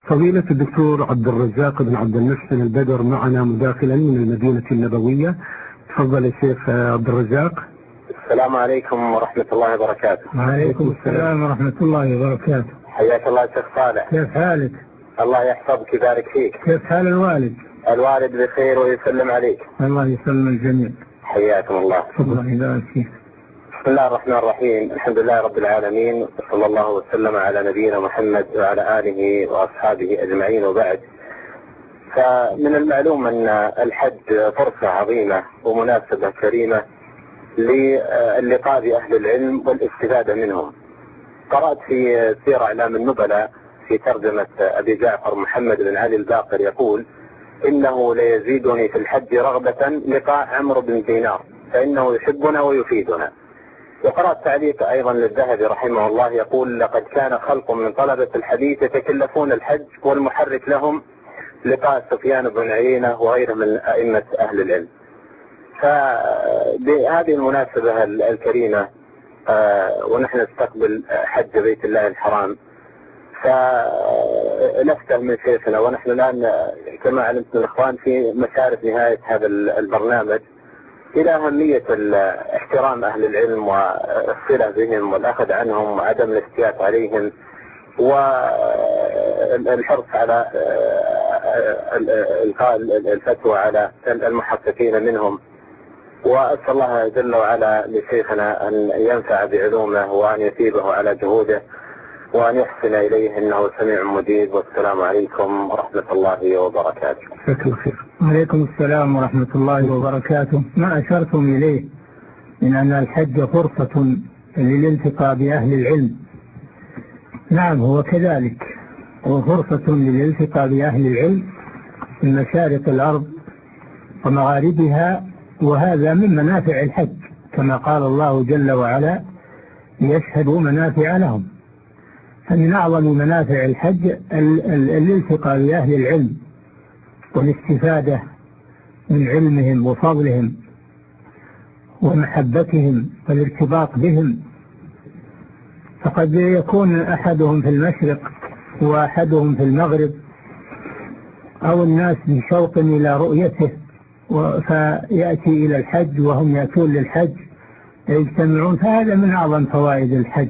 فضيلة الدكتور عبد الرزاق بن عبد المحسن البدر معنا مداخلا من المدينة النبوية. تفضل يا شيخ عبد الرزاق. السلام عليكم ورحمة الله وبركاته. وعليكم السلام ورحمة الله وبركاته. حياك الله شيخ صالح. كيف حالك؟ الله يحفظك ويبارك فيك. كيف حال الوالد؟ الوالد بخير ويسلم عليك. الله يسلم الجميع. حياكم الله. تفضل يبارك فيك. بسم الله الرحمن الرحيم، الحمد لله رب العالمين، وصلى الله وسلم على نبينا محمد وعلى آله وأصحابه أجمعين، وبعد. فمن المعلوم أن الحج فرصة عظيمة ومناسبة كريمة للقاء بأهل العلم والاستفادة منهم. قرأت في سير أعلام النبلاء في ترجمة أبي جعفر محمد بن علي الباقر يقول: إنه ليزيدني في الحج رغبة لقاء عمرو بن دينار فإنه يحبنا ويفيدنا. وقرأت تعليق أيضا للذهبي رحمه الله يقول: لقد كان خلق من طلبة الحديث يتكلفون الحج والمحرك لهم لقاء سفيان بن عيينة وغيره من أئمة أهل العلم. فبهذه المناسبة الكريمة ونحن نستقبل حج بيت الله الحرام، فنفتح من شيخنا، ونحن الآن كما علمت الإخوان في مشارف نهاية هذا البرنامج إلى أهمية احترام أهل العلم والصلة بهم والأخذ عنهم وعدم الافتيات عليهم والحرص على إلقاء الفتوى على المحققين منهم. وأسأل الله جل وعلا لشيخنا أن ينفع بعلومه وأن يثيبه على جهوده وأن يحسن إليه إنه سميع مجيب. والسلام عليكم ورحمة الله وبركاته. شكرا خير. وعليكم السلام ورحمة الله وبركاته. ما أشرتم إليه من أن الحج فرصة للالتقاء بأهل العلم، نعم هو كذلك، هو فرصة للالتقاء بأهل العلم في مشارق الأرض ومغاربها، وهذا من منافع الحج كما قال الله جل وعلا: ليشهدوا منافع لهم. فمن أعظم منافع الحج الالتقاء بأهل العلم والاستفادة من علمهم وفضلهم ومحبتهم والارتباط بهم. فقد يكون أحدهم في المشرق وأحدهم في المغرب، أو الناس بشوق إلى رؤيته فيأتي إلى الحج وهم يأتون للحج يجتمعون، فهذا من أعظم فوائد الحج.